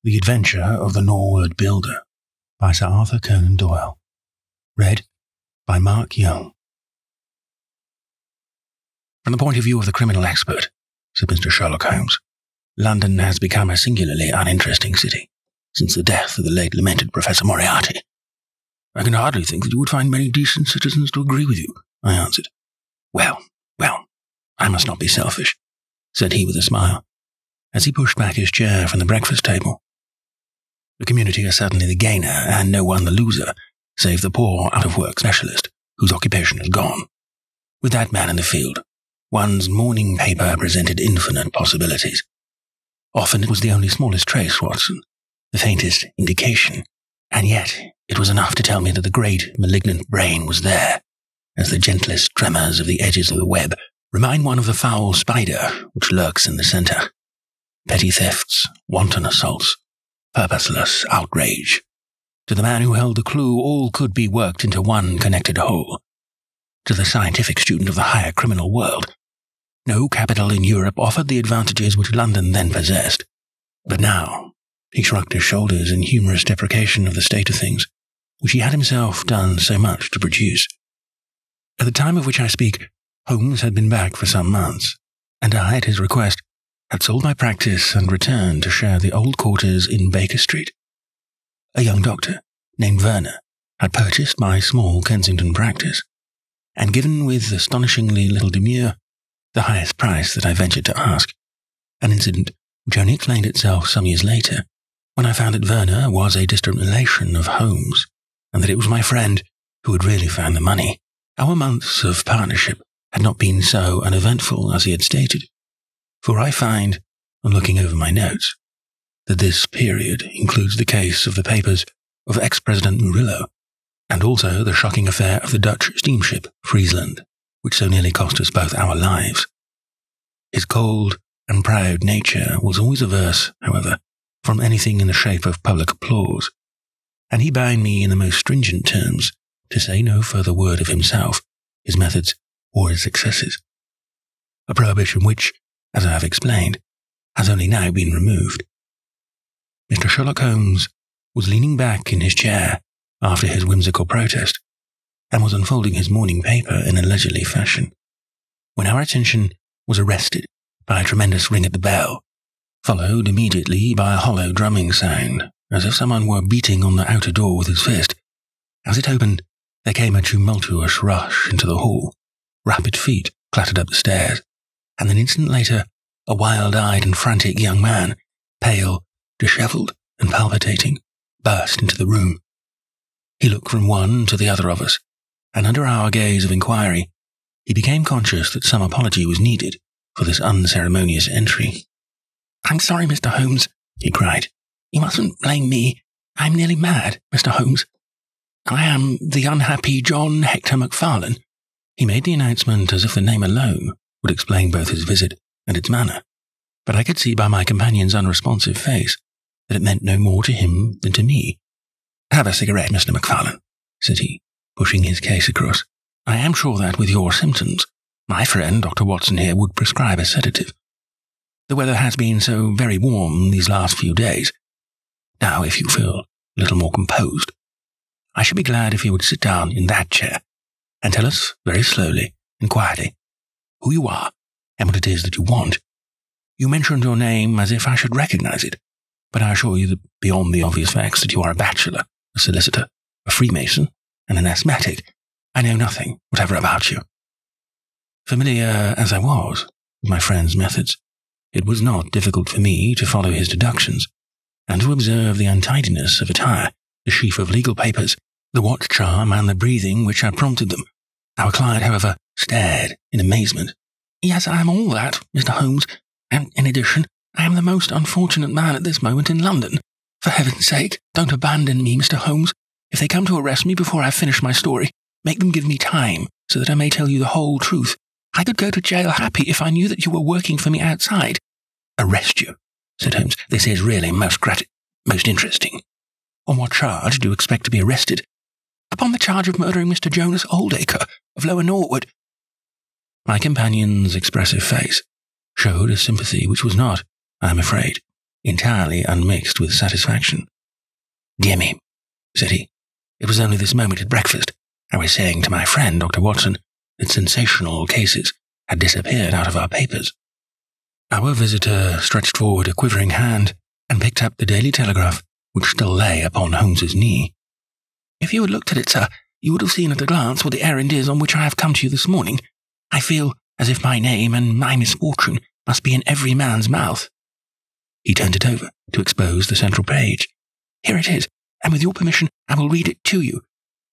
The Adventure of the Norwood Builder by Sir Arthur Conan Doyle. Read by Mark Young. From the point of view of the criminal expert, said Mr. Sherlock Holmes, London has become a singularly uninteresting city since the death of the late lamented Professor Moriarty. I can hardly think that you would find many decent citizens to agree with you, I answered. Well, I must not be selfish, said he with a smile, as he pushed back his chair from the breakfast table. The community are certainly the gainer, and no one the loser, save the poor out-of-work specialist, whose occupation is gone. With that man in the field, one's morning paper presented infinite possibilities. Often it was the only smallest trace, Watson, the faintest indication, and yet it was enough to tell me that the great malignant brain was there, as the gentlest tremors of the edges of the web remind one of the foul spider which lurks in the centre. Petty thefts, wanton assaults, purposeless outrage. To the man who held the clue, all could be worked into one connected whole. To the scientific student of the higher criminal world, no capital in Europe offered the advantages which London then possessed. But now, he shrugged his shoulders in humorous deprecation of the state of things, which he had himself done so much to produce. At the time of which I speak, Holmes had been back for some months, and I, at his request, had sold my practice and returned to share the old quarters in Baker Street. A young doctor, named Werner, had purchased my small Kensington practice, and given with astonishingly little demur the highest price that I ventured to ask, an incident which only explained itself some years later, when I found that Werner was a distant relation of Holmes, and that it was my friend who had really found the money. Our months of partnership had not been so uneventful as he had stated, for I find, on looking over my notes, that this period includes the case of the papers of ex-President Murillo, and also the shocking affair of the Dutch steamship Friesland, which so nearly cost us both our lives. His cold and proud nature was always averse, however, from anything in the shape of public applause, and he bound me in the most stringent terms to say no further word of himself, his methods, or his successes. A prohibition which, as I have explained, has only now been removed. Mr. Sherlock Holmes was leaning back in his chair after his whimsical protest, and was unfolding his morning paper in a leisurely fashion, when our attention was arrested by a tremendous ring at the bell, followed immediately by a hollow drumming sound, as if someone were beating on the outer door with his fist. As it opened, there came a tumultuous rush into the hall. Rapid feet clattered up the stairs, and an instant later, a wild-eyed and frantic young man, pale, dishevelled, and palpitating, burst into the room. He looked from one to the other of us, and under our gaze of inquiry, he became conscious that some apology was needed for this unceremonious entry. "I'm sorry, Mr. Holmes," he cried. "You mustn't blame me. I'm nearly mad, Mr. Holmes. I am the unhappy John Hector McFarlane." He made the announcement as if the name alone would explain both his visit and its manner, but I could see by my companion's unresponsive face that it meant no more to him than to me. "Have a cigarette, Mr. McFarlane," said he, pushing his case across. "I am sure that with your symptoms, my friend Dr. Watson here would prescribe a sedative. The weather has been so very warm these last few days. Now, if you feel a little more composed, I should be glad if you would sit down in that chair and tell us very slowly and quietly who you are and what it is that you want. You mentioned your name as if I should recognize it, but I assure you that beyond the obvious facts that you are a bachelor, a solicitor, a Freemason, and an asthmatic, I know nothing whatever about you." Familiar as I was with my friend's methods, it was not difficult for me to follow his deductions, and to observe the untidiness of attire, the sheaf of legal papers, the watch charm, and the breathing which had prompted them. Our client, however, stared in amazement. "Yes, I am all that, Mr. Holmes, and in addition, I am the most unfortunate man at this moment in London. For heaven's sake, don't abandon me, Mr. Holmes. If they come to arrest me before I have finished my story, make them give me time, so that I may tell you the whole truth. I could go to jail happy if I knew that you were working for me outside." "Arrest you?" said Holmes. "This is really most interesting. On what charge do you expect to be arrested?" "Upon the charge of murdering Mr. Jonas Oldacre of Lower Norwood." My companion's expressive face showed a sympathy which was not, I am afraid, entirely unmixed with satisfaction. "Dear me," said he, "it was only this moment at breakfast I was saying to my friend Dr. Watson that sensational cases had disappeared out of our papers." Our visitor stretched forward a quivering hand and picked up the Daily Telegraph, which still lay upon Holmes's knee. "If you had looked at it, sir, you would have seen at a glance what the errand is on which I have come to you this morning. I feel as if my name and my misfortune must be in every man's mouth." He turned it over to expose the central page. "Here it is, and with your permission I will read it to you.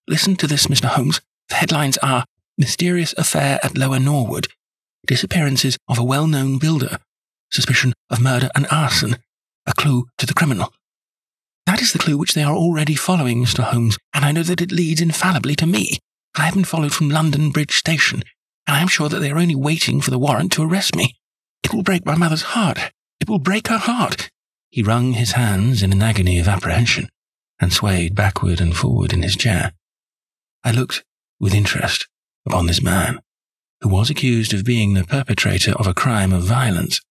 Listen to this, Mr. Holmes. The headlines are, 'Mysterious Affair at Lower Norwood. Disappearances of a well-known builder. Suspicion of murder and arson. A clue to the criminal.' That is the clue which they are already following, Mr. Holmes, and I know that it leads infallibly to me. I have been followed from London Bridge Station, and I am sure that they are only waiting for the warrant to arrest me. It will break my mother's heart. It will break her heart." He wrung his hands in an agony of apprehension, and swayed backward and forward in his chair. I looked with interest upon this man, who was accused of being the perpetrator of a crime of violence.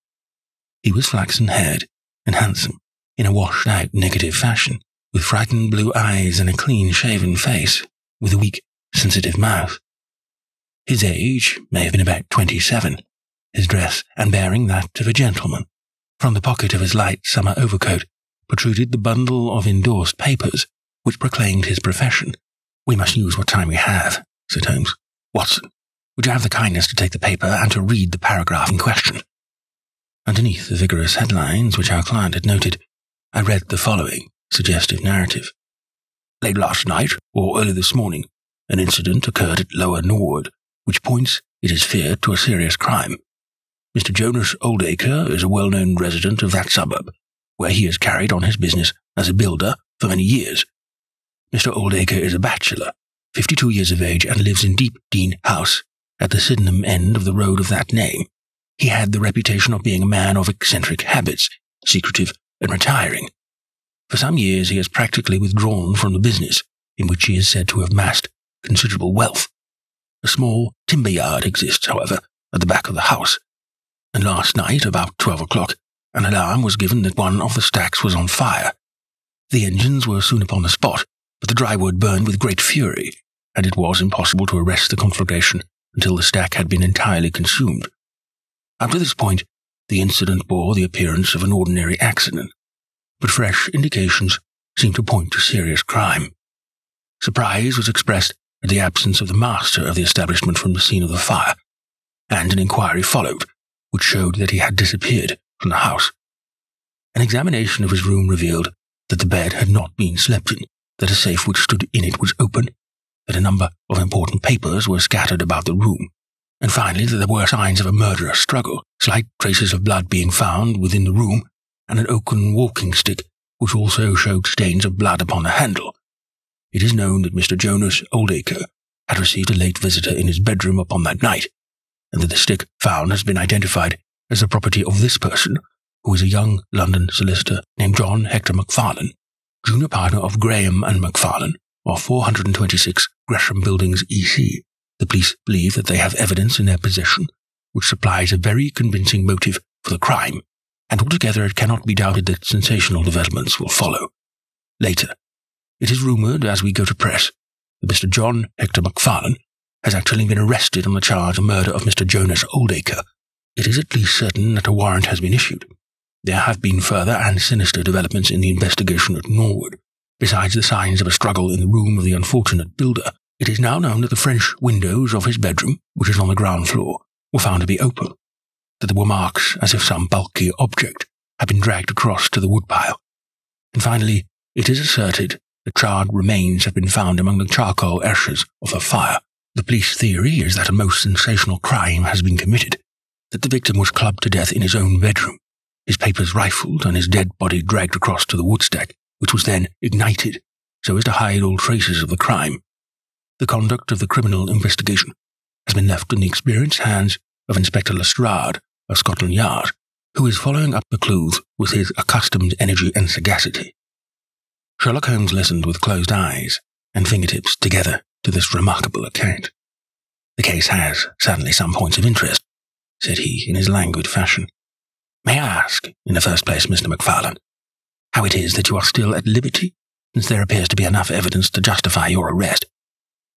He was flaxen-haired and handsome, in a washed-out negative fashion, with frightened blue eyes and a clean-shaven face, with a weak, sensitive mouth. His age may have been about 27, his dress and bearing that of a gentleman. From the pocket of his light summer overcoat protruded the bundle of endorsed papers which proclaimed his profession. "We must use what time we have," said Holmes. "Watson, would you have the kindness to take the paper and to read the paragraph in question?" Underneath the vigorous headlines which our client had noted, I read the following suggestive narrative. "Late last night, or early this morning, an incident occurred at Lower Norwood, which points, it is feared, to a serious crime. Mr. Jonas Oldacre is a well-known resident of that suburb, where he has carried on his business as a builder for many years. Mr. Oldacre is a bachelor, 52 years of age, and lives in Deep Dean House, at the Sydenham end of the road of that name. He had the reputation of being a man of eccentric habits, secretive and retiring. For some years he has practically withdrawn from the business, in which he is said to have amassed considerable wealth. A small timber yard exists, however, at the back of the house, and last night, about 12 o'clock, an alarm was given that one of the stacks was on fire. The engines were soon upon the spot, but the dry wood burned with great fury, and it was impossible to arrest the conflagration until the stack had been entirely consumed. Up to this point, the incident bore the appearance of an ordinary accident, but fresh indications seemed to point to serious crime. Surprise was expressed at the absence of the master of the establishment from the scene of the fire, and an inquiry followed, which showed that he had disappeared from the house. An examination of his room revealed that the bed had not been slept in, that a safe which stood in it was open, that a number of important papers were scattered about the room, and finally that there were signs of a murderous struggle, slight traces of blood being found within the room, and an oaken walking stick which also showed stains of blood upon the handle. It is known that Mr. Jonas Oldacre had received a late visitor in his bedroom upon that night, and that the stick found has been identified as the property of this person, who is a young London solicitor named John Hector McFarlane, junior partner of Graham and McFarlane, of 426 Gresham Buildings, E.C. The police believe that they have evidence in their possession which supplies a very convincing motive for the crime, and altogether it cannot be doubted that sensational developments will follow. Later, it is rumoured, as we go to press, that Mr. John Hector McFarlane has actually been arrested on the charge of murder of Mr. Jonas Oldacre. It is at least certain that a warrant has been issued. There have been further and sinister developments in the investigation at Norwood. Besides the signs of a struggle in the room of the unfortunate builder, it is now known that the French windows of his bedroom, which is on the ground floor, were found to be open, that there were marks as if some bulky object had been dragged across to the woodpile, and finally, it is asserted that charred remains have been found among the charcoal ashes of a fire. The police theory is that a most sensational crime has been committed, that the victim was clubbed to death in his own bedroom, his papers rifled, and his dead body dragged across to the woodstack, which was then ignited so as to hide all traces of the crime. The conduct of the criminal investigation has been left in the experienced hands of Inspector Lestrade of Scotland Yard, who is following up the clues with his accustomed energy and sagacity. Sherlock Holmes listened with closed eyes and fingertips together to this remarkable account. "The case has certainly some points of interest," said he in his languid fashion. May I ask, in the first place, Mr. McFarlane, how it is that you are still at liberty, since there appears to be enough evidence to justify your arrest?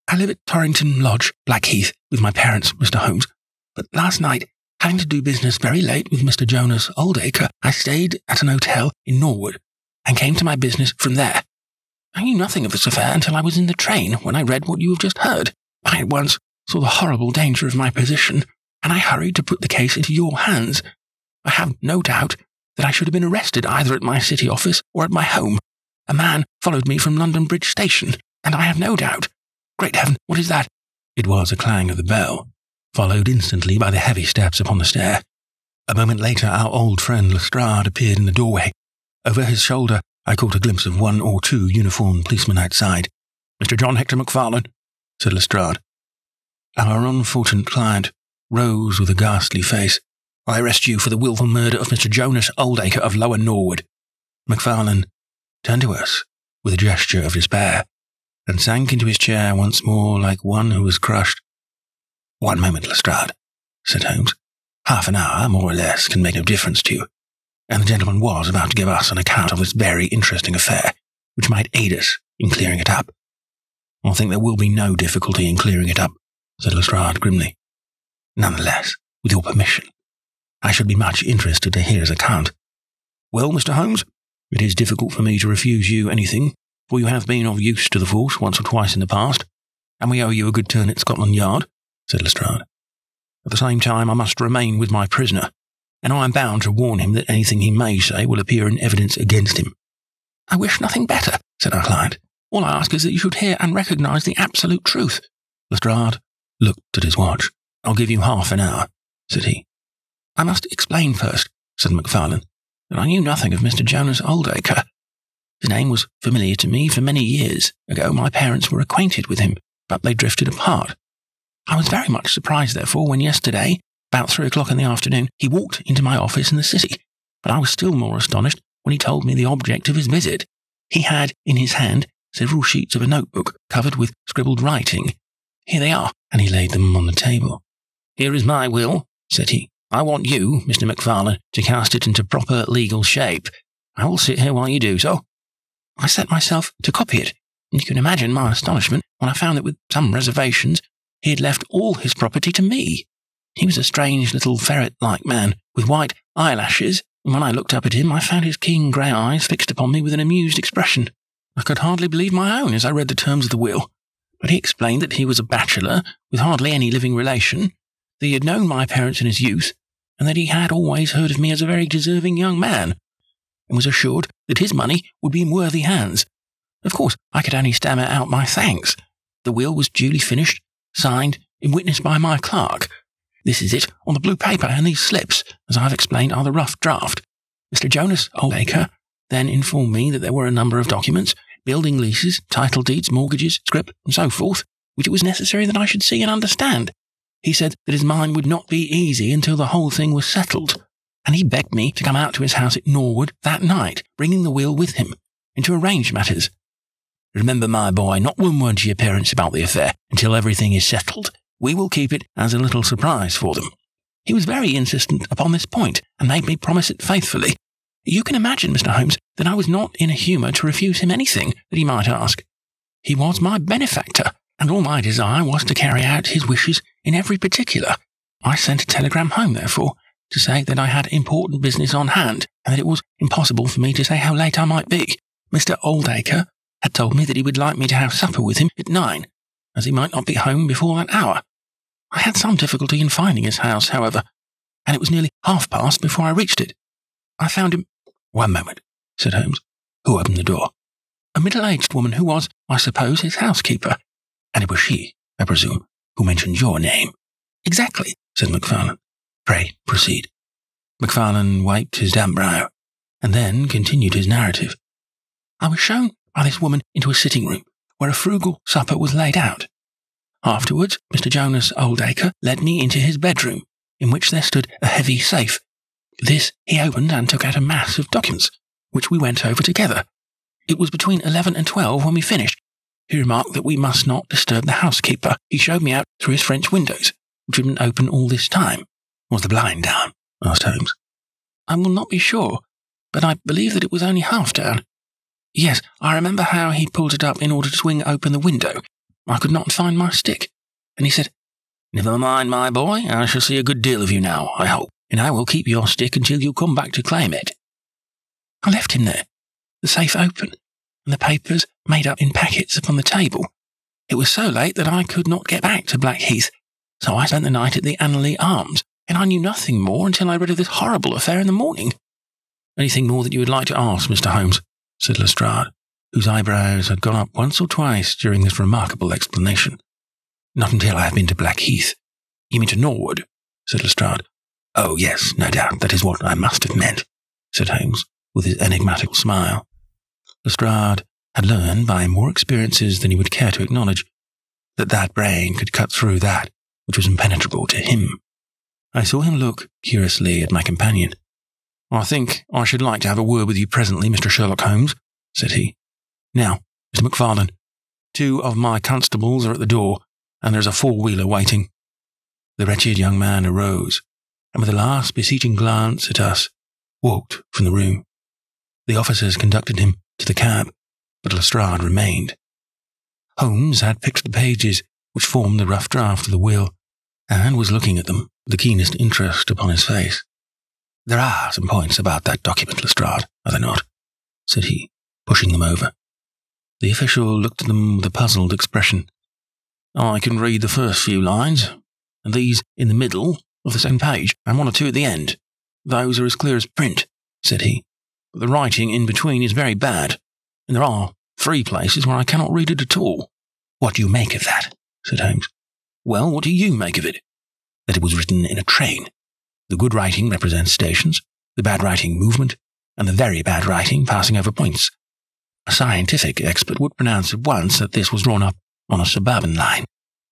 I live at Torrington Lodge, Blackheath, with my parents, Mr. Holmes, but last night, having to do business very late with Mr. Jonas Oldacre, I stayed at an hotel in Norwood, and came to my business from there. I knew nothing of this affair until I was in the train when I read what you have just heard. I at once saw the horrible danger of my position, and I hurried to put the case into your hands. I have no doubt that I should have been arrested either at my city office or at my home. A man followed me from London Bridge Station, and I have no doubt. Great heaven, what is that? It was a clang of the bell, followed instantly by the heavy steps upon the stair. A moment later, our old friend Lestrade appeared in the doorway. Over his shoulder, I caught a glimpse of 1 or 2 uniformed policemen outside. "Mr. John Hector McFarlane," said Lestrade. Our unfortunate client rose with a ghastly face. "I arrest you for the wilful murder of Mr. Jonas Oldacre of Lower Norwood." McFarlane turned to us with a gesture of despair, and sank into his chair once more like one who was crushed. "One moment, Lestrade," said Holmes. "Half an hour, more or less, can make no difference to you. And the gentleman was about to give us an account of this very interesting affair, which might aid us in clearing it up." "I think there will be no difficulty in clearing it up," said Lestrade grimly. "Nonetheless, with your permission, I should be much interested to hear his account." "Well, Mr. Holmes, it is difficult for me to refuse you anything, for you have been of use to the force once or twice in the past, and we owe you a good turn at Scotland Yard," said Lestrade. "At the same time, I must remain with my prisoner, and I am bound to warn him that anything he may say will appear in evidence against him." "I wish nothing better," said our client. "All I ask is that you should hear and recognise the absolute truth." Lestrade looked at his watch. "I'll give you half an hour," said he. "I must explain first," said McFarlane, "that I knew nothing of Mr. Jonas Oldacre. His name was familiar to me for many years ago. My parents were acquainted with him, but they drifted apart. I was very much surprised, therefore, when yesterday, about 3 o'clock in the afternoon, he walked into my office in the city, but I was still more astonished when he told me the object of his visit. He had in his hand several sheets of a notebook covered with scribbled writing. Here they are, and he laid them on the table. "Here is my will," said he. "I want you, Mr. McFarlane, to cast it into proper legal shape. I will sit here while you do so." I set myself to copy it, and you can imagine my astonishment when I found that with some reservations he had left all his property to me. He was a strange little ferret-like man, with white eyelashes, and when I looked up at him I found his keen grey eyes fixed upon me with an amused expression. I could hardly believe my own as I read the terms of the will, but he explained that he was a bachelor, with hardly any living relation, that he had known my parents in his youth, and that he had always heard of me as a very deserving young man, and was assured that his money would be in worthy hands. Of course, I could only stammer out my thanks. The will was duly finished, signed, and witnessed by my clerk. This is it on the blue paper, and these slips, as I have explained, are the rough draft. Mr. Jonas Oldacre then informed me that there were a number of documents, building leases, title deeds, mortgages, scrip, and so forth, which it was necessary that I should see and understand. He said that his mind would not be easy until the whole thing was settled, and he begged me to come out to his house at Norwood that night, bringing the will with him, and to arrange matters. Remember, my boy, not one word to your parents about the affair until everything is settled. We will keep it as a little surprise for them. He was very insistent upon this point, and made me promise it faithfully. You can imagine, Mr. Holmes, that I was not in a humour to refuse him anything that he might ask. He was my benefactor, and all my desire was to carry out his wishes in every particular. I sent a telegram home, therefore, to say that I had important business on hand, and that it was impossible for me to say how late I might be. Mr. Oldacre had told me that he would like me to have supper with him at 9, as he might not be home before that hour. I had some difficulty in finding his house, however, and it was nearly past before I reached it. I found him— "One moment," said Holmes. "Who opened the door?" "A middle-aged woman who was, I suppose, his housekeeper." "And it was she, I presume, who mentioned your name?" "Exactly," said McFarlane. "Pray, proceed." McFarlane wiped his damp brow, and then continued his narrative. "I was shown by this woman into a sitting-room, where a frugal supper was laid out. Afterwards, Mr. Jonas Oldacre led me into his bedroom, in which there stood a heavy safe. This he opened and took out a mass of documents, which we went over together. It was between 11 and 12 when we finished. He remarked that we must not disturb the housekeeper. He showed me out through his French windows, which had been open all this time." "Was the blind down?" asked Holmes. I will not be sure, but I believe that it was only half down. Yes, I remember how he pulled it up in order to swing open the window. I could not find my stick, and he said, 'Never mind, my boy, I shall see a good deal of you now, I hope, and I will keep your stick until you come back to claim it.' I left him there, the safe open, and the papers made up in packets upon the table. It was so late that I could not get back to Blackheath, so I spent the night at the Annerley Arms, and I knew nothing more until I read of this horrible affair in the morning." "Anything more that you would like to ask, Mr. Holmes?" said Lestrade, whose eyebrows had gone up once or twice during this remarkable explanation. "Not until I have been to Blackheath." "You mean to Norwood?" said Lestrade. "Oh, yes, no doubt, that is what I must have meant," said Holmes, with his enigmatical smile. Lestrade had learned by more experiences than he would care to acknowledge that that brain could cut through that which was impenetrable to him. I saw him look curiously at my companion. "I think I should like to have a word with you presently, Mr. Sherlock Holmes," said he. "Now, Mr. McFarlane, 2 of my constables are at the door, and there's a 4-wheeler waiting." The wretched young man arose, and with a last beseeching glance at us, walked from the room. The officers conducted him to the cab, but Lestrade remained. Holmes had picked the pages which formed the rough draft of the will, and was looking at them with the keenest interest upon his face. "There are some points about that document, Lestrade, are there not?" said he, pushing them over. The official looked at them with a puzzled expression. "I can read the first few lines, and these in the middle of the second page, and 1 or 2 at the end. Those are as clear as print," said he, "but the writing in between is very bad, and there are 3 places where I cannot read it at all." "What do you make of that?" said Holmes. "Well, what do you make of it?" "That it was written in a train. The good writing represents stations, the bad writing movement, and the very bad writing passing over points. A scientific expert would pronounce at once that this was drawn up on a suburban line,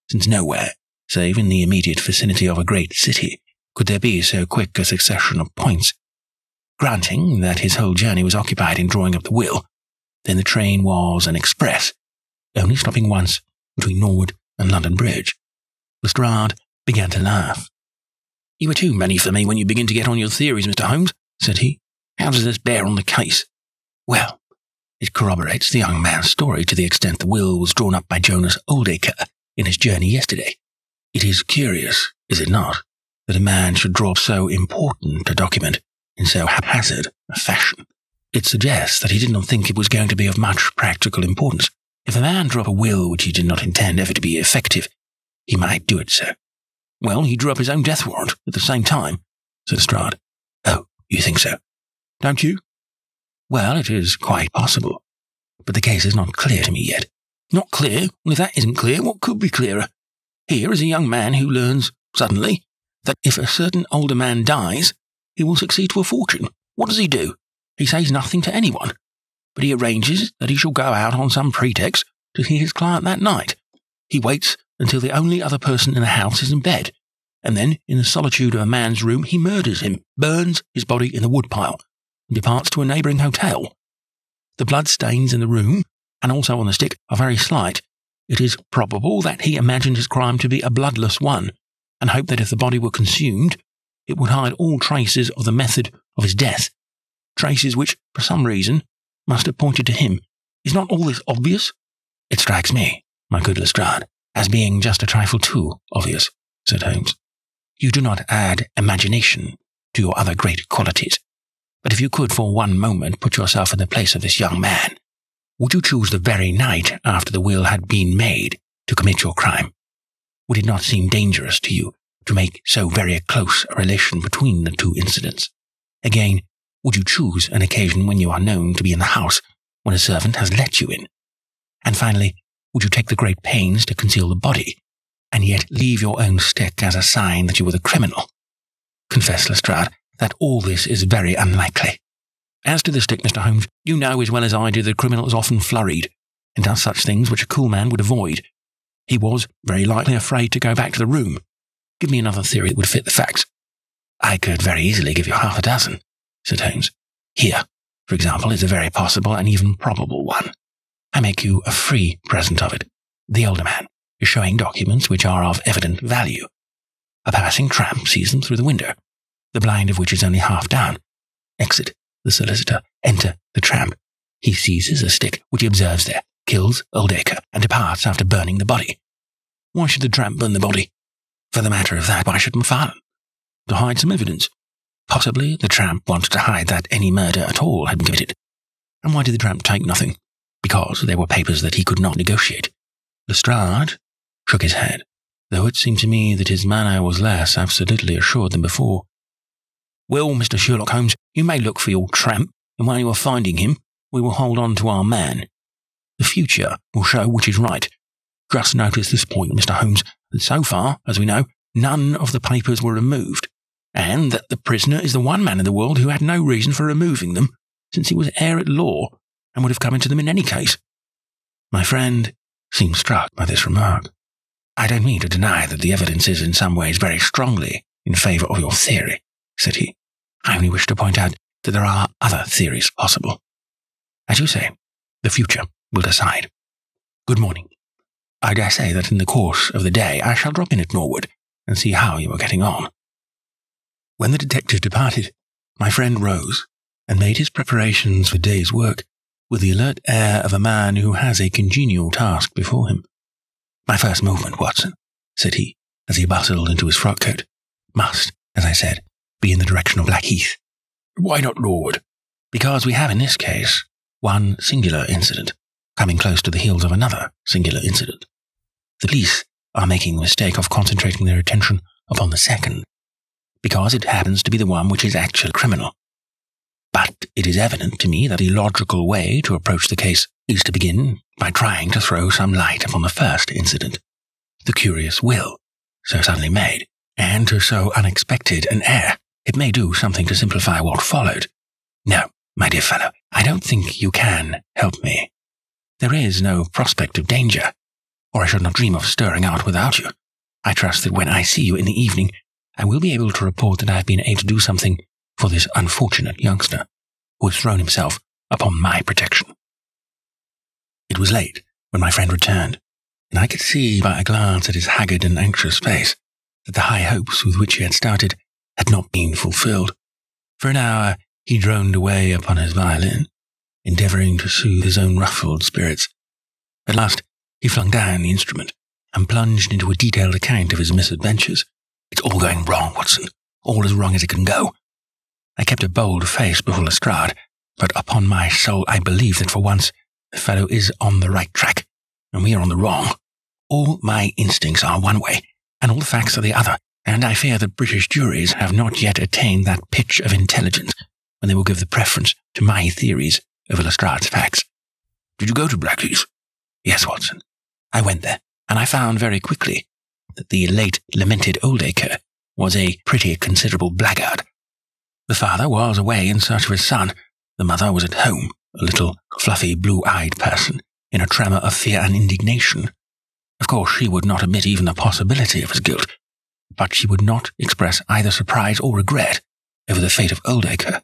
since nowhere, save in the immediate vicinity of a great city, could there be so quick a succession of points. Granting that his whole journey was occupied in drawing up the will, then the train was an express, only stopping once between Norwood and London Bridge." Lestrade began to laugh. "You are too many for me when you begin to get on your theories, Mr. Holmes," said he. "How does this bear on the case?" "Well, it corroborates the young man's story to the extent the will was drawn up by Jonas Oldacre in his journey yesterday. It is curious, is it not, that a man should draw up so important a document in so haphazard a fashion. It suggests that he did not think it was going to be of much practical importance. If a man drew up a will which he did not intend ever to be effective, he might do it so." "Well, he drew up his own death warrant at the same time," said Lestrade. "Oh, you think so?" "Don't you?" "Well, it is quite possible, but the case is not clear to me yet." "Not clear? Well, if that isn't clear, what could be clearer? Here is a young man who learns, suddenly, that if a certain older man dies, he will succeed to a fortune. What does he do? He says nothing to anyone, but he arranges that he shall go out on some pretext to see his client that night. He waits until the only other person in the house is in bed, and then, in the solitude of a man's room, he murders him, burns his body in the woodpile, and departs to a neighbouring hotel. The blood stains in the room, and also on the stick, are very slight. It is probable that he imagined his crime to be a bloodless one, and hoped that if the body were consumed, it would hide all traces of the method of his death, traces which, for some reason, must have pointed to him. Is not all this obvious?" "It strikes me, my good Lestrade, as being just a trifle too obvious," said Holmes. "You do not add imagination to your other great qualities, but if you could for one moment put yourself in the place of this young man, would you choose the very night after the will had been made to commit your crime? Would it not seem dangerous to you to make so very close a relation between the 2 incidents? Again, would you choose an occasion when you are known to be in the house, when a servant has let you in? And finally, would you take the great pains to conceal the body, and yet leave your own stick as a sign that you were the criminal? Confess, Lestrade, that all this is very unlikely. As to the stick, Mr. Holmes, you know as well as I do that the criminal is often flurried, and does such things which a cool man would avoid. He was, very likely, afraid to go back to the room. Give me another theory that would fit the facts." "I could very easily give you half a dozen," said Holmes. "Here, for example, is a very possible and even probable one. I make you a free present of it. The older man is showing documents which are of evident value. A passing tramp sees them through the window, the blind of which is only half down, Exit the solicitor. Enter the tramp. He seizes a stick which he observes there, kills Oldacre, and departs after burning the body. Why should the tramp burn the body? For the matter of that, why should McFarlane? To hide some evidence. Possibly the tramp wanted to hide that any murder at all had been committed. And why did the tramp take nothing? Because there were papers that he could not negotiate. Lestrade shook his head, though it seemed to me that his manner was less absolutely assured than before. Well, Mr. Sherlock Holmes, you may look for your tramp, and while you are finding him, we will hold on to our man. The future will show which is right. Just notice this point, Mr. Holmes, that so far, as we know, none of the papers were removed, and that the prisoner is the one man in the world who had no reason for removing them, since he was heir at law, and would have come into them in any case. My friend seemed struck by this remark. I don't mean to deny that the evidence is in some ways very strongly in favour of your theory, said he. I only wish to point out that there are other theories possible. As you say, the future will decide. Good morning. I dare say that in the course of the day I shall drop in at Norwood and see how you are getting on. When the detective departed, my friend rose and made his preparations for the day's work with the alert air of a man who has a congenial task before him. My first movement, Watson, said he, as he bustled into his frock coat, must, as I said, be in the direction of Blackheath. Why not Norwood? Because we have in this case one singular incident, coming close to the heels of another singular incident. The police are making the mistake of concentrating their attention upon the second, because it happens to be the one which is actually criminal. But it is evident to me that the logical way to approach the case is to begin by trying to throw some light upon the first incident, the curious will, so suddenly made, and to so unexpected an heir. It may do something to simplify what followed. No, my dear fellow, I don't think you can help me. There is no prospect of danger, or I should not dream of stirring out without you. I trust that when I see you in the evening, I will be able to report that I have been able to do something for this unfortunate youngster who has thrown himself upon my protection. It was late when my friend returned, and I could see by a glance at his haggard and anxious face that the high hopes with which he had started had not been fulfilled. For an hour he droned away upon his violin, endeavouring to soothe his own ruffled spirits. At last he flung down the instrument and plunged into a detailed account of his misadventures. It's all going wrong, Watson, all as wrong as it can go. I kept a bold face before Lestrade, but upon my soul I believe that for once the fellow is on the right track, and we are on the wrong. All my instincts are one way, and all the facts are the other, and I fear that British juries have not yet attained that pitch of intelligence when they will give the preference to my theories over Lestrade's facts. Did you go to Blackheath? Yes, Watson. I went there, and I found very quickly that the late lamented Oldacre was a pretty considerable blackguard. The father was away in search of his son. The mother was at home, a little fluffy blue-eyed person, in a tremor of fear and indignation. Of course, she would not admit even the possibility of his guilt, but she would not express either surprise or regret over the fate of Oldacre.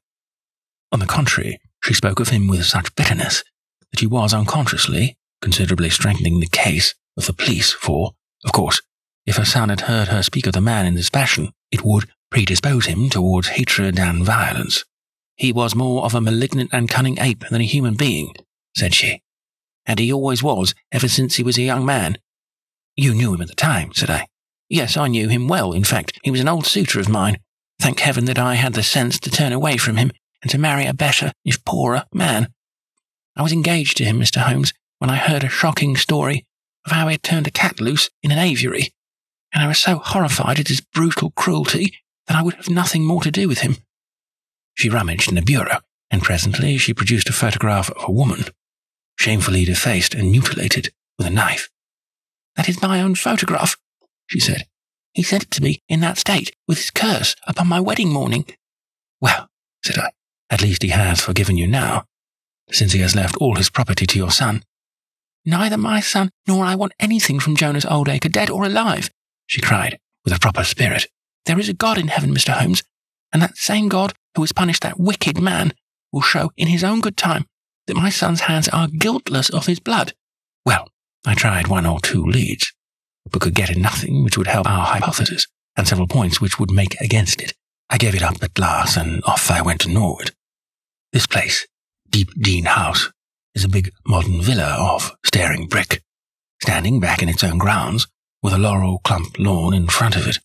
On the contrary, she spoke of him with such bitterness that she was unconsciously considerably strengthening the case of the police, for, of course, if her son had heard her speak of the man in this fashion, it would predispose him towards hatred and violence. He was more of a malignant and cunning ape than a human being, said she, and he always was ever since he was a young man. You knew him at the time, said I. Yes, I knew him well. In fact, he was an old suitor of mine. Thank heaven that I had the sense to turn away from him and to marry a better, if poorer, man. I was engaged to him, Mr. Holmes, when I heard a shocking story of how he had turned a cat loose in an aviary, and I was so horrified at his brutal cruelty that I would have nothing more to do with him. She rummaged in a bureau, and presently she produced a photograph of a woman, shamefully defaced and mutilated with a knife. That is my own photograph, she said. He sent it to me in that state, with his curse, upon my wedding morning. Well, said I, at least he has forgiven you now, since he has left all his property to your son. Neither my son nor I want anything from Jonas Oldacre, dead or alive, she cried, with a proper spirit. There is a God in heaven, Mr. Holmes, and that same God who has punished that wicked man will show in his own good time that my son's hands are guiltless of his blood. Well, I tried one or two leads, but could get at nothing which would help our hypothesis, and several points which would make against it. I gave it up at last, and off I went to Norwood, This place, Deep Dean House, is a big modern villa of staring brick, standing back in its own grounds, with a laurel clump lawn in front of it.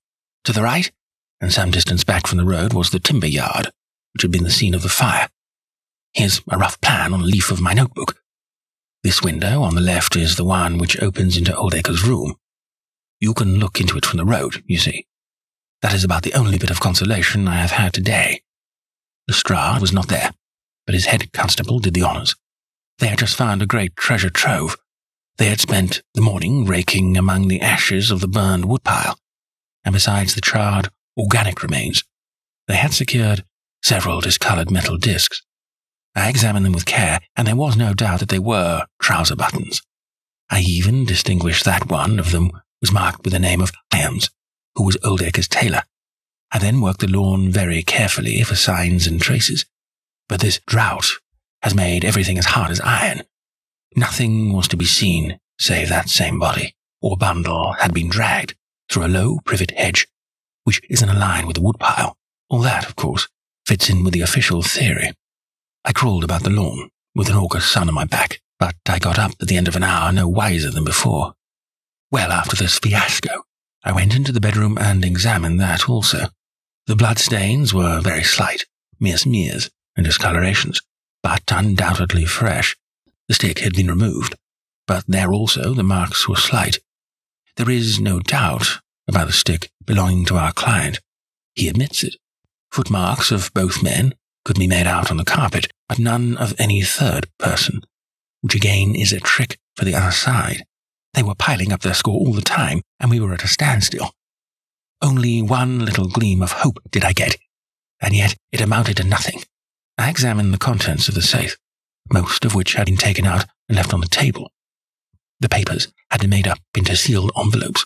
To the right, and some distance back from the road, was the timber yard, which had been the scene of the fire. Here's a rough plan on a leaf of my notebook. This window on the left is the one which opens into Oldacre's room. You can look into it from the road, you see. That is about the only bit of consolation I have had today. Lestrade was not there, but his head constable did the honours. They had just found a great treasure trove. They had spent the morning raking among the ashes of the burned woodpile, and besides the charred organic remains, they had secured several discoloured metal discs. I examined them with care, and there was no doubt that they were trouser buttons. I even distinguished that one of them was marked with the name of Hyams, who was Oldacre's tailor. I then worked the lawn very carefully for signs and traces, but this drought has made everything as hard as iron. Nothing was to be seen save that same body, or bundle had been dragged through a low privet hedge, which is in a line with the woodpile. All that, of course, fits in with the official theory. I crawled about the lawn with an August sun on my back, but I got up at the end of an hour no wiser than before. Well, after this fiasco, I went into the bedroom and examined that also. The bloodstains were very slight, mere smears and discolorations, but undoubtedly fresh. The stick had been removed, but there also the marks were slight. There is no doubt about the stick belonging to our client. He admits it. Footmarks of both men could be made out on the carpet, but none of any third person, which again is a trick for the other side. They were piling up their score all the time, and we were at a standstill. Only one little gleam of hope did I get, and yet it amounted to nothing. I examined the contents of the safe, most of which had been taken out and left on the table. The papers had been made up into sealed envelopes,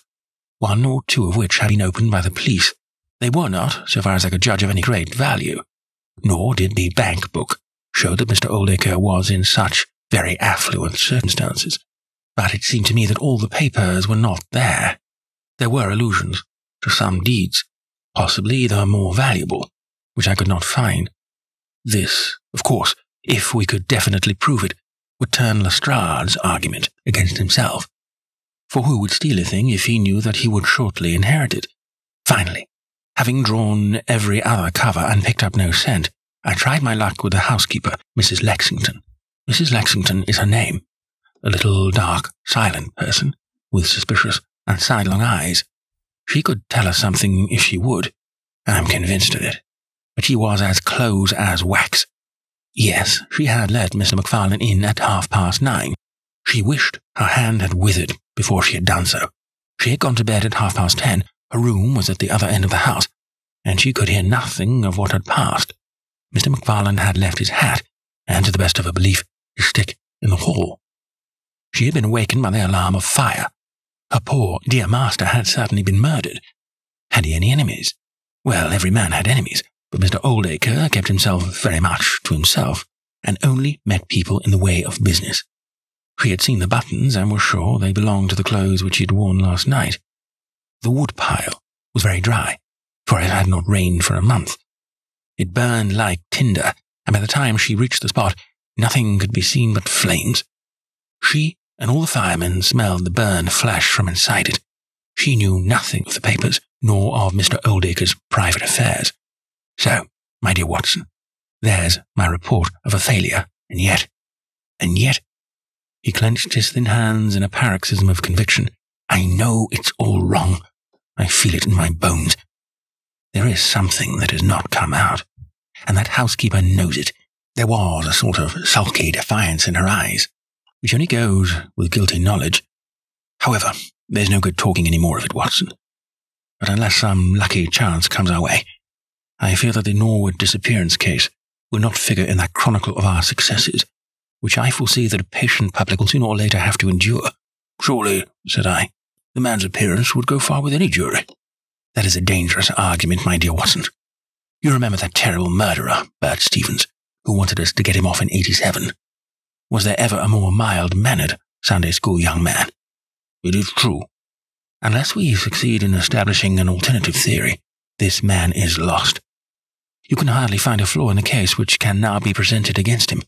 one or two of which had been opened by the police. They were not, so far as I could judge, of any great value, nor did the bank book show that Mr. Oldacre was in such very affluent circumstances. But it seemed to me that all the papers were not there. There were allusions to some deeds, possibly the more valuable, which I could not find. This, of course, if we could definitely prove it, would turn Lestrade's argument against himself. For who would steal a thing if he knew that he would shortly inherit it? Finally, having drawn every other cover and picked up no scent, I tried my luck with the housekeeper, Mrs. Lexington. Mrs. Lexington is her name, a little dark, silent person, with suspicious and sidelong eyes. She could tell us something if she would. I'm convinced of it. But she was as close as wax. Yes, she had let Mr. McFarlane in at 9:30. She wished her hand had withered before she had done so. She had gone to bed at 10:30. Her room was at the other end of the house, and she could hear nothing of what had passed. Mr. McFarlane had left his hat, and to the best of her belief, his stick in the hall. She had been awakened by the alarm of fire. Her poor, dear master had certainly been murdered. Had he any enemies? Well, every man had enemies, but Mr. Oldacre kept himself very much to himself, and only met people in the way of business. She had seen the buttons and was sure they belonged to the clothes which he had worn last night. The wood pile was very dry, for it had not rained for a month. It burned like tinder, and by the time she reached the spot, nothing could be seen but flames. She and all the firemen smelled the burned flesh from inside it. She knew nothing of the papers, nor of Mr. Oldacre's private affairs. So, my dear Watson, there's my report of a failure, and yet, he clenched his thin hands in a paroxysm of conviction. I know it's all wrong. I feel it in my bones. There is something that has not come out, and that housekeeper knows it. There was a sort of sulky defiance in her eyes, which only goes with guilty knowledge. However, there's no good talking any more of it, Watson. But unless some lucky chance comes our way, I fear that the Norwood disappearance case will not figure in that chronicle of our successes, which I foresee that a patient public will sooner or later have to endure. Surely, said I, the man's appearance would go far with any jury. That is a dangerous argument, my dear Watson. You remember that terrible murderer, Bert Stevens, who wanted us to get him off in 87. Was there ever a more mild-mannered Sunday school young man? It is true. Unless we succeed in establishing an alternative theory, this man is lost. You can hardly find a flaw in the case which can now be presented against him,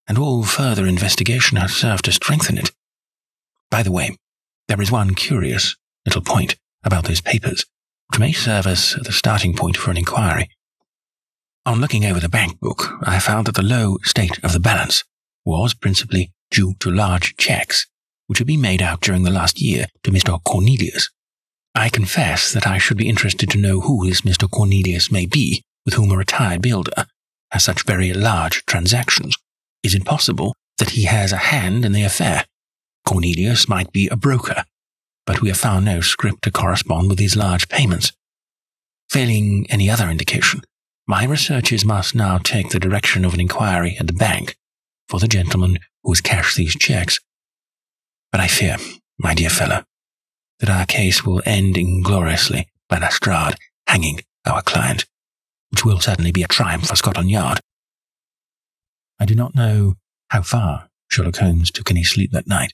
and all further investigation has served to strengthen it. By the way, there is one curious little point about those papers, which may serve as the starting point for an inquiry. On looking over the bank book, I found that the low state of the balance was principally due to large cheques, which had been made out during the last year to Mr. Cornelius. I confess that I should be interested to know who this Mr. Cornelius may be, with whom a retired builder has such very large transactions. Is it possible that he has a hand in the affair? Cornelius might be a broker, but we have found no scrip to correspond with these large payments. Failing any other indication, my researches must now take the direction of an inquiry at the bank for the gentleman who has cashed these cheques. But I fear, my dear fellow, that our case will end ingloriously by Lestrade hanging our client, which will certainly be a triumph for Scotland Yard. I do not know how far Sherlock Holmes took any sleep that night,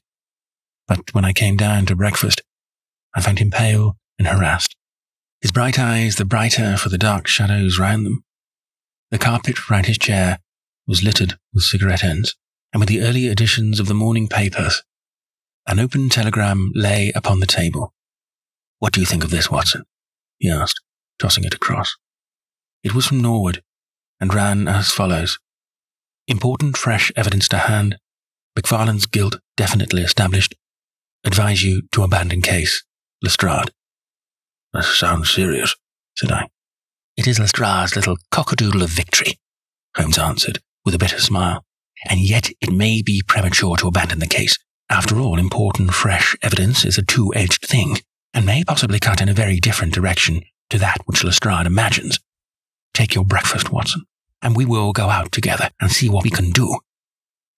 but when I came down to breakfast, I found him pale and harassed, his bright eyes the brighter for the dark shadows round them. The carpet round his chair was littered with cigarette ends, and with the early editions of the morning papers. An open telegram lay upon the table. "What do you think of this, Watson?" he asked, tossing it across. It was from Norwood, and ran as follows. "Important fresh evidence to hand. McFarlane's guilt definitely established. Advise you to abandon case. Lestrade." "That sounds serious," said I. "It is Lestrade's little cockadoodle of victory," Holmes answered, with a bitter smile. "And yet it may be premature to abandon the case. After all, important fresh evidence is a two-edged thing, and may possibly cut in a very different direction to that which Lestrade imagines. Take your breakfast, Watson, and we will go out together and see what we can do.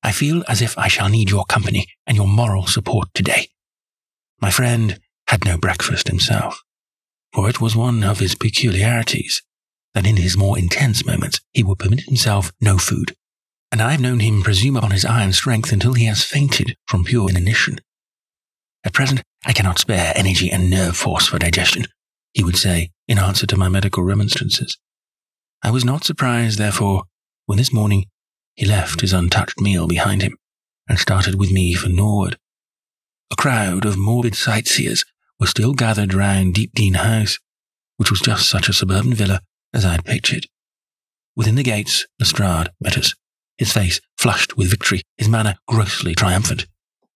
I feel as if I shall need your company and your moral support today." My friend had no breakfast himself, for it was one of his peculiarities that in his more intense moments he would permit himself no food, and I have known him presume upon his iron strength until he has fainted from pure inanition. "At present, I cannot spare energy and nerve force for digestion," he would say in answer to my medical remonstrances. I was not surprised, therefore, when this morning he left his untouched meal behind him and started with me for Norwood. A crowd of morbid sightseers was still gathered round Deepdean House, which was just such a suburban villa as I had pictured. Within the gates, Lestrade met us, his face flushed with victory, his manner grossly triumphant.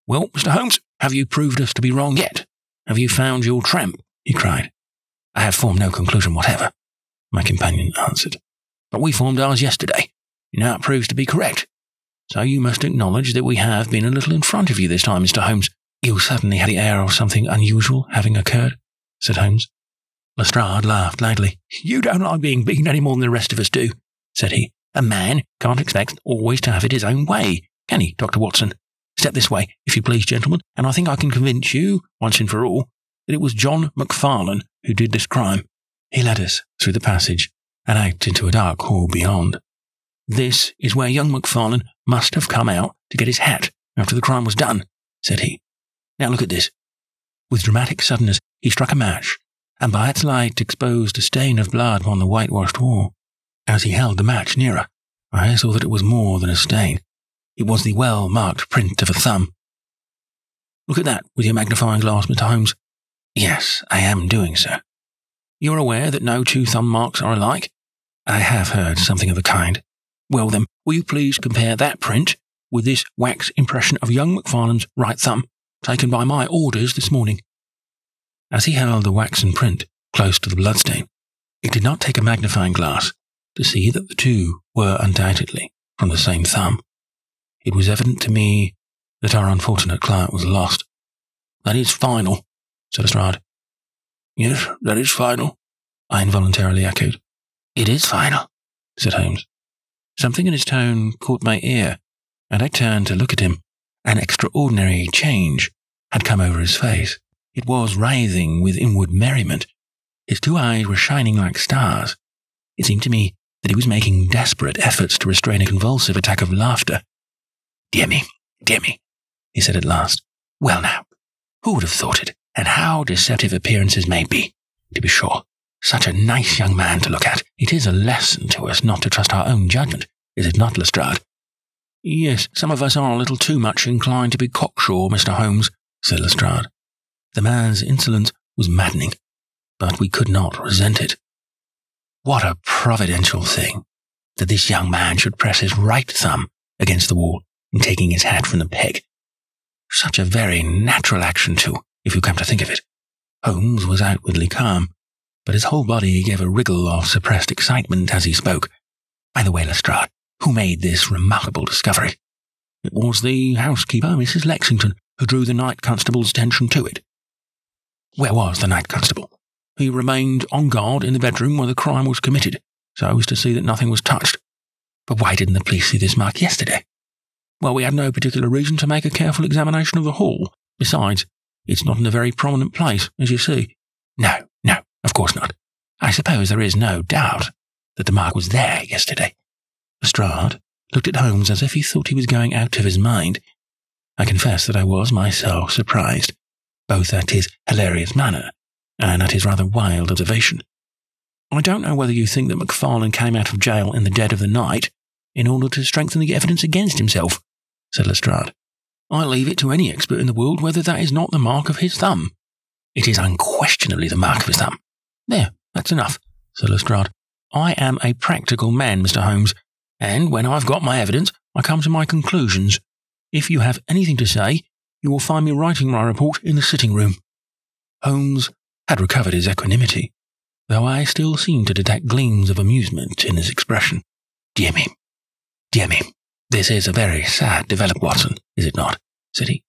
"Well, Mr. Holmes, have you proved us to be wrong yet? Have you found your tramp?" he cried. "I have formed no conclusion whatever," my companion answered. "But we formed ours yesterday. Now it proves to be correct. So you must acknowledge that we have been a little in front of you this time, Mr. Holmes." "You certainly had the air of something unusual having occurred," said Holmes. Lestrade laughed lightly. "You don't like being beaten any more than the rest of us do," said he. "A man can't expect always to have it his own way, can he, Dr. Watson? Step this way, if you please, gentlemen, and I think I can convince you, once and for all, that it was John McFarlane who did this crime." He led us through the passage and out into a dark hall beyond. "This is where young McFarlane must have come out to get his hat after the crime was done," said he. "Now look at this." With dramatic suddenness, he struck a match, and by its light exposed a stain of blood upon the whitewashed wall. As he held the match nearer, I saw that it was more than a stain. It was the well-marked print of a thumb. "Look at that with your magnifying glass, Mr. Holmes." "Yes, I am doing so." "You're aware that no two thumb marks are alike?" "I have heard something of the kind." "Well then, will you please compare that print with this wax impression of young McFarlane's right thumb, taken by my orders this morning?" As he held the waxen print close to the bloodstain, it did not take a magnifying glass to see that the two were undoubtedly from the same thumb. It was evident to me that our unfortunate client was lost. "That is final," said Lestrade. "Yes, that is final," I involuntarily echoed. "It is final," said Holmes. Something in his tone caught my ear, and I turned to look at him. An extraordinary change had come over his face. It was writhing with inward merriment. His two eyes were shining like stars. It seemed to me that he was making desperate efforts to restrain a convulsive attack of laughter. Dear me, he said at last. "Well now, who would have thought it? And how deceptive appearances may be. To be sure, Such a nice young man to look at. It is a lesson to us not to trust our own judgment, is it not, Lestrade? Yes, some of us are a little too much inclined to be cocksure, Mr. Holmes, said Lestrade. The man's insolence was maddening, but we could not resent it. What a providential thing that this young man should press his right thumb against the wall in taking his hat from the peg. Such a very natural action, too, if you come to think of it. Holmes was outwardly calm, but his whole body gave a wriggle of suppressed excitement as he spoke. By the way, Lestrade, who made this remarkable discovery? It was the housekeeper, Mrs. Lexington, who drew the night constable's attention to it. Where was the night constable? He remained on guard in the bedroom where the crime was committed, so as to see that nothing was touched. But why didn't the police see this mark yesterday? Well, we had no particular reason to make a careful examination of the hall. Besides, it's not in a very prominent place, as you see. No, of course not. I suppose there is no doubt that the mark was there yesterday. Lestrade looked at Holmes as if he thought he was going out of his mind. I confess that I was myself surprised, both at his hilarious manner and at his rather wild observation. I don't know whether you think that McFarlane came out of jail in the dead of the night in order to strengthen the evidence against himself, said Lestrade. I leave it to any expert in the world whether that is not the mark of his thumb. It is unquestionably the mark of his thumb. There, that's enough, said Lestrade. I am a practical man, Mr. Holmes, and when I've got my evidence, I come to my conclusions. If you have anything to say, you will find me writing my report in the sitting-room. Holmes had recovered his equanimity, though I still seemed to detect gleams of amusement in his expression. Dear me, this is a very sad development, Watson, is it not? Said he.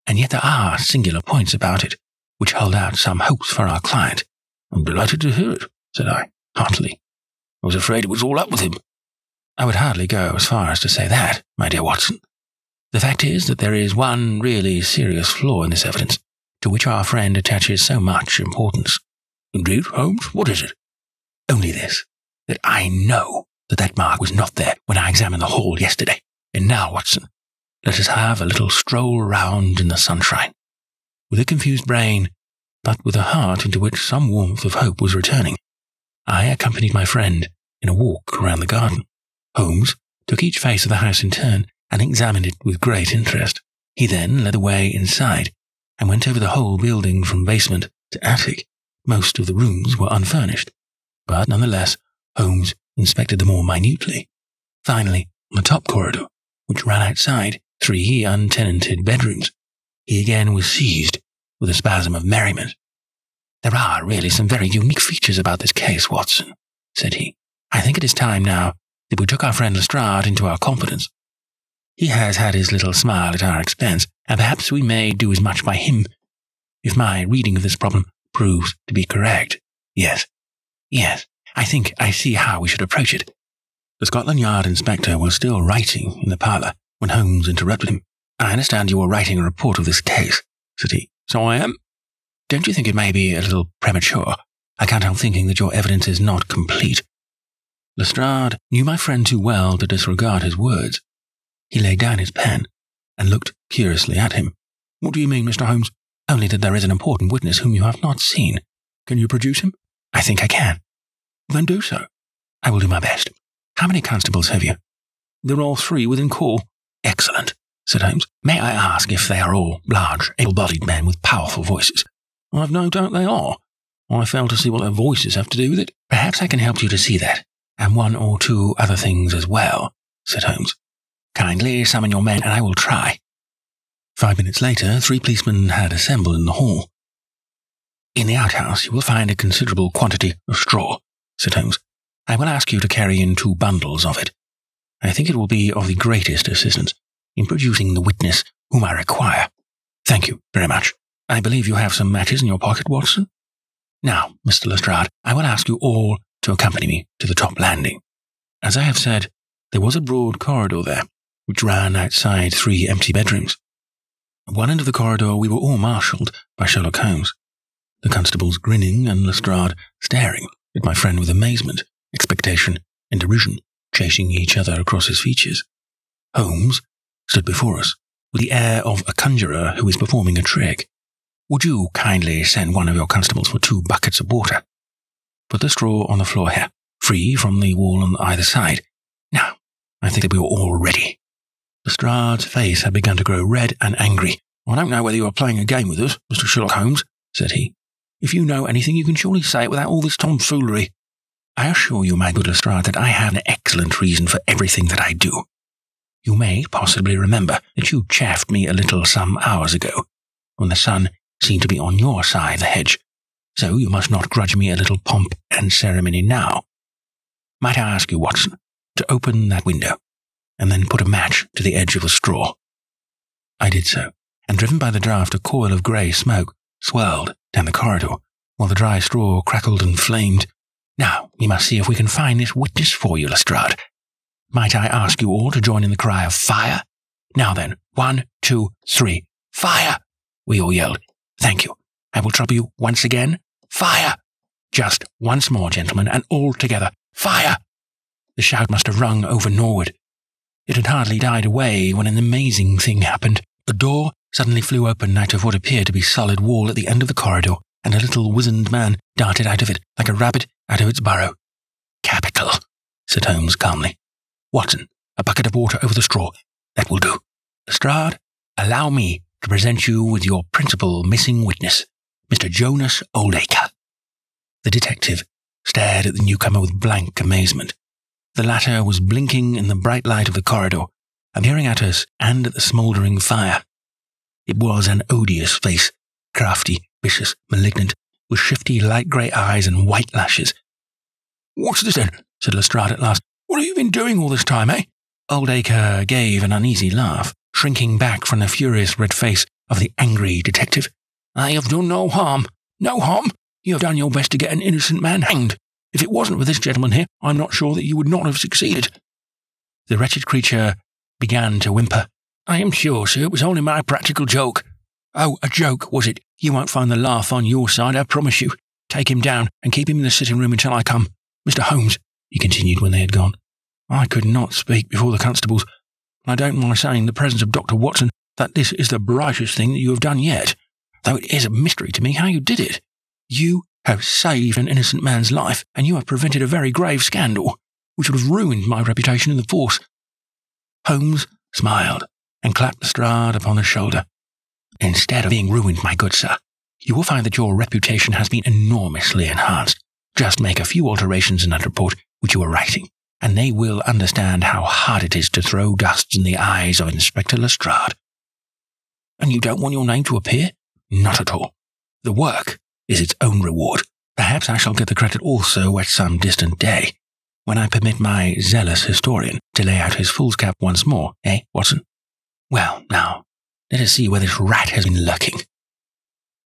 And yet there are singular points about it which hold out some hopes for our client. I'm delighted to hear it, said I, heartily. I was afraid it was all up with him. I would hardly go as far as to say that, my dear Watson. The fact is that there is one really serious flaw in this evidence, to which our friend attaches so much importance. Indeed, Holmes, what is it? Only this, that I know that mark was not there when I examined the hall yesterday. And now, Watson, let us have a little stroll round in the sunshine. With a confused brain, but with a heart into which some warmth of hope was returning, I accompanied my friend in a walk around the garden. Holmes took each face of the house in turn and examined it with great interest. He then led the way inside and went over the whole building from basement to attic. Most of the rooms were unfurnished, but nonetheless, Holmes inspected them all minutely. Finally, on the top corridor, which ran outside 3 untenanted bedrooms, he again was seized with a spasm of merriment. There are really some very unique features about this case, Watson, said he. I think it is time now that we took our friend Lestrade into our confidence. He has had his little smile at our expense, and perhaps we may do as much by him if my reading of this problem proves to be correct. Yes, I think I see how we should approach it. The Scotland Yard inspector was still writing in the parlour when Holmes interrupted him. I understand you are writing a report of this case, said he. So I am. Don't you think it may be a little premature? I can't help thinking that your evidence is not complete. Lestrade knew my friend too well to disregard his words. He laid down his pen and looked curiously at him. What do you mean, Mr. Holmes? Only that there is an important witness whom you have not seen. Can you produce him? I think I can. Then do so. I will do my best. How many constables have you? They're all 3 within call. Excellent, said Holmes. May I ask if they are all large, able-bodied men with powerful voices? I've no doubt they are. I fail to see what their voices have to do with it. Perhaps I can help you to see that, and 1 or 2 other things as well, said Holmes. Kindly summon your men, and I will try. 5 minutes later, 3 policemen had assembled in the hall. In the outhouse, you will find a considerable quantity of straw, said Holmes. I will ask you to carry in 2 bundles of it. I think it will be of the greatest assistance in producing the witness whom I require. Thank you very much. I believe you have some matches in your pocket, Watson. Now, Mr. Lestrade, I will ask you all to accompany me to the top landing. As I have said, there was a broad corridor there, which ran outside 3 empty bedrooms. At one end of the corridor we were all marshalled by Sherlock Holmes, the constables grinning and Lestrade staring at my friend with amazement, expectation, and derision chasing each other across his features. Holmes stood before us with the air of a conjurer who is performing a trick. Would you kindly send one of your constables for 2 buckets of water? Put the straw on the floor here, free from the wall on either side. Now, I think that we are all ready." Lestrade's face had begun to grow red and angry. "I don't know whether you are playing a game with us, Mr. Sherlock Holmes," said he. "If you know anything, you can surely say it without all this tomfoolery. I assure you, my good Lestrade, that I have an excellent reason for everything that I do. You may possibly remember that you chaffed me a little some hours ago, when the sun seemed to be on your side of the hedge, so you must not grudge me a little pomp and ceremony now. Might I ask you, Watson, to open that window, and then put a match to the edge of the straw?" I did so, and driven by the draught, a coil of grey smoke swirled down the corridor, while the dry straw crackled and flamed. "Now, we must see if we can find this witness for you, Lestrade. Might I ask you all to join in the cry of fire? Now then, 1, 2, 3, fire!" we all yelled. "Thank you. I will trouble you once again. Fire! Just once more, gentlemen, and all together. Fire!" The shout must have rung over Norwood. It had hardly died away when an amazing thing happened. A door suddenly flew open out of what appeared to be solid wall at the end of the corridor, and a little wizened man darted out of it like a rabbit out of its burrow. "Capital," said Holmes calmly. "Watson, a bucket of water over the straw. That will do. Lestrade, allow me to present you with your principal missing witness, Mr. Jonas Oldacre." The detective stared at the newcomer with blank amazement. The latter was blinking in the bright light of the corridor, appearing at us and at the smouldering fire. It was an odious face, crafty, vicious, malignant, with shifty light grey eyes and white lashes. "What's this then?" said Lestrade at last. "What have you been doing all this time, eh?" Oldacre gave an uneasy laugh, shrinking back from the furious red face of the angry detective. "I have done no harm. No harm. You have done your best to get an innocent man hanged. If it wasn't for this gentleman here, I'm not sure that you would not have succeeded." The wretched creature began to whimper. "I am sure, sir, it was only my practical joke." "Oh, a joke, was it? You won't find the laugh on your side, I promise you. Take him down and keep him in the sitting room until I come. Mr. Holmes," he continued when they had gone, "I could not speak before the constables, and I don't mind saying in the presence of Dr. Watson that this is the brightest thing that you have done yet, though it is a mystery to me how you did it. You have saved an innocent man's life, and you have prevented a very grave scandal, which would have ruined my reputation in the force." Holmes smiled and clapped Lestrade upon the shoulder. "Instead of being ruined, my good sir, you will find that your reputation has been enormously enhanced. Just make a few alterations in that report which you are writing, and they will understand how hard it is to throw dust in the eyes of Inspector Lestrade." "And you don't want your name to appear?" "Not at all. The work is its own reward. Perhaps I shall get the credit also at some distant day, when I permit my zealous historian to lay out his fool's cap once more, eh, Watson? Well, now, let us see where this rat has been lurking."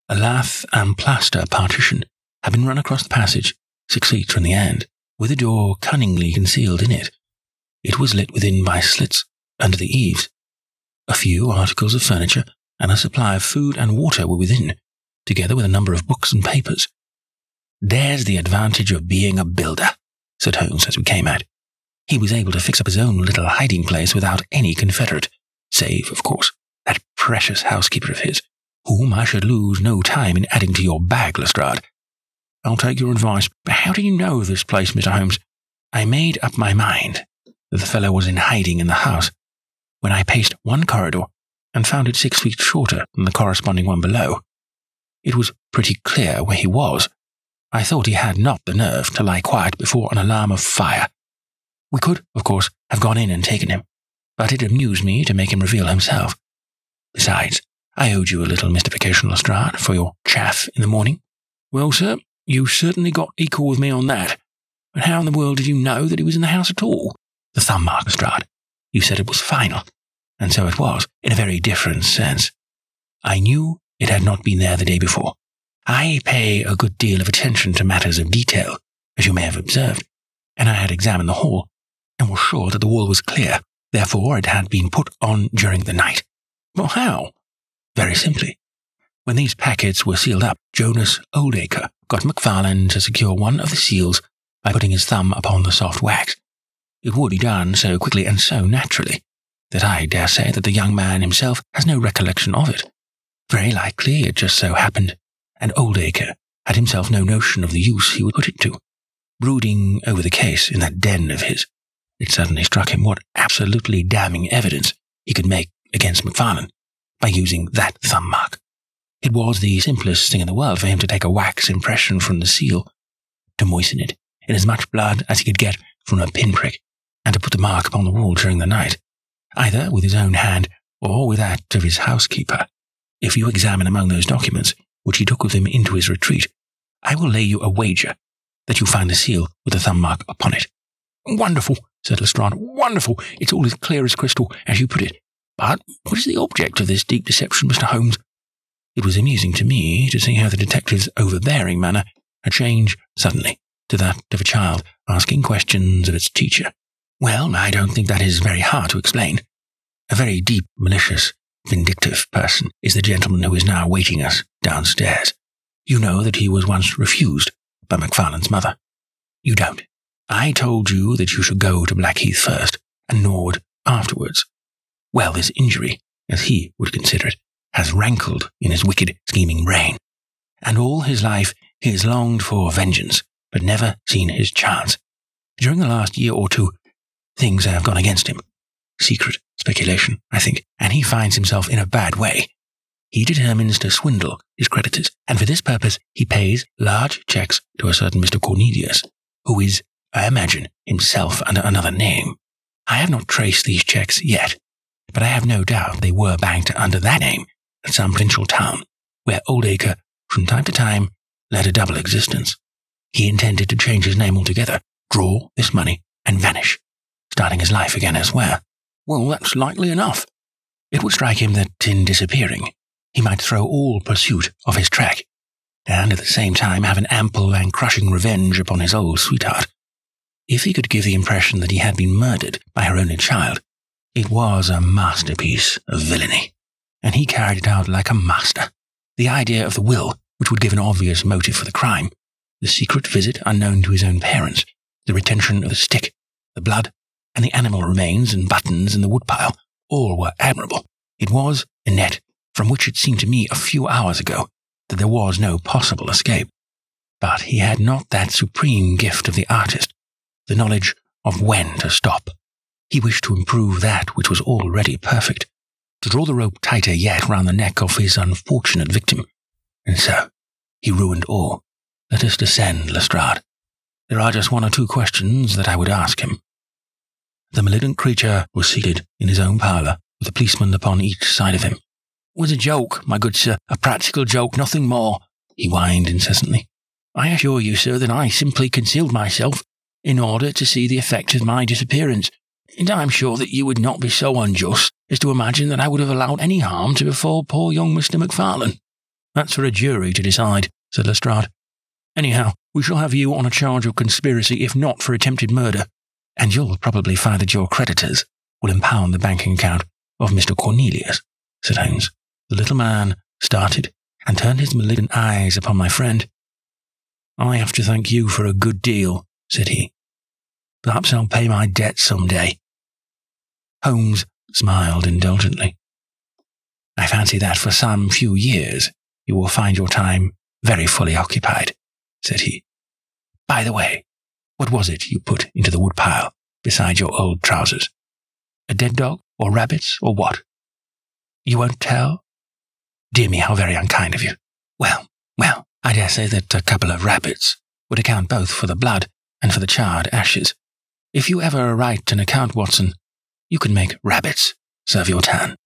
A lath and plaster partition had been run across the passage, 6 feet from the end, with a door cunningly concealed in it. It was lit within by slits under the eaves. A few articles of furniture and a supply of food and water were within, together with a number of books and papers. "There's the advantage of being a builder," said Holmes as we came out. He was able to fix up his own little hiding place without any confederate, save, of course, that precious housekeeper of his, whom I should lose no time in adding to your bag, Lestrade. "I'll take your advice, but how do you know this place, Mr. Holmes?" "I made up my mind that the fellow was in hiding in the house, when I paced one corridor and found it 6 feet shorter than the corresponding one below. It was pretty clear where he was. I thought he had not the nerve to lie quiet before an alarm of fire. We could, of course, have gone in and taken him, but it amused me to make him reveal himself. Besides, I owed you a little mystification, Lestrade, for your chaff in the morning." "Well, sir, you certainly got equal with me on that. But how in the world did you know that he was in the house at all?" "The thumb mark, Lestrade. You said it was final, and so it was, in a very different sense. I knew it had not been there the day before. I pay a good deal of attention to matters of detail, as you may have observed, and I had examined the hall, and was sure that the wall was clear. Therefore it had been put on during the night." "Well, how?" "Very simply. When these packets were sealed up, Jonas Oldacre got McFarlane to secure one of the seals by putting his thumb upon the soft wax. It would be done so quickly and so naturally that I dare say that the young man himself has no recollection of it. Very likely it just so happened, and Oldacre had himself no notion of the use he would put it to. Brooding over the case in that den of his, it suddenly struck him what absolutely damning evidence he could make against McFarlane by using that thumb mark. It was the simplest thing in the world for him to take a wax impression from the seal, to moisten it in as much blood as he could get from a pinprick, and to put the mark upon the wall during the night, either with his own hand or with that of his housekeeper. If you examine among those documents, which he took with him into his retreat, I will lay you a wager that you find the seal with the thumb mark upon it. Wonderful, said Lestrade. Wonderful. It's all as clear as crystal, as you put it. But what is the object of this deep deception, Mr. Holmes? It was amusing to me to see how the detective's overbearing manner had changed suddenly to that of a child asking questions of its teacher. Well, I don't think that is very hard to explain. A very deep, malicious, vindictive person is the gentleman who is now waiting us downstairs. You know that he was once refused by McFarlane's mother. You don't. I told you that you should go to Blackheath first, and Norwood afterwards. Well, this injury, as he would consider it, has rankled in his wicked, scheming brain, and all his life he has longed for vengeance, but never seen his chance. During the last year or two, things have gone against him. Secret speculation, I think, and he finds himself in a bad way. He determines to swindle his creditors, and for this purpose he pays large checks to a certain Mr. Cornelius, who is, I imagine, himself under another name. I have not traced these checks yet, but I have no doubt they were banked under that name at some provincial town, where Oldacre, from time to time, led a double existence. He intended to change his name altogether, draw this money, and vanish, starting his life again elsewhere. Well, that's likely enough. It would strike him that in disappearing, he might throw all pursuit off his track, and at the same time have an ample and crushing revenge upon his old sweetheart. If he could give the impression that he had been murdered by her only child, it was a masterpiece of villainy, and he carried it out like a master. The idea of the will, which would give an obvious motive for the crime, the secret visit unknown to his own parents, the retention of the stick, the blood, and the animal remains and buttons in the woodpile, all were admirable. It was a net from which it seemed to me a few hours ago that there was no possible escape. But he had not that supreme gift of the artist, the knowledge of when to stop. He wished to improve that which was already perfect, to draw the rope tighter yet round the neck of his unfortunate victim. And so he ruined all. Let us descend, Lestrade. There are just one or two questions that I would ask him. The malignant creature was seated in his own parlour, with a policeman upon each side of him. It was a joke, my good sir, a practical joke, nothing more, he whined incessantly. I assure you, sir, that I simply concealed myself in order to see the effect of my disappearance, and I am sure that you would not be so unjust as to imagine that I would have allowed any harm to befall poor young Mr. McFarlane. That's for a jury to decide, said Lestrade. Anyhow, we shall have you on a charge of conspiracy, if not for attempted murder, and you'll probably find that your creditors will impound the banking account of Mr. Cornelius, said Holmes. The little man started and turned his malignant eyes upon my friend. I have to thank you for a good deal, said he. Perhaps I'll pay my debt some day. Holmes smiled indulgently. I fancy that for some few years you will find your time very fully occupied, said he. By the way, what was it you put into the woodpile beside your old trousers? A dead dog, or rabbits, or what? You won't tell? Dear me, how very unkind of you. Well, I dare say that a couple of rabbits would account both for the blood and for the charred ashes. If you ever write an account, Watson, you can make rabbits serve your turn.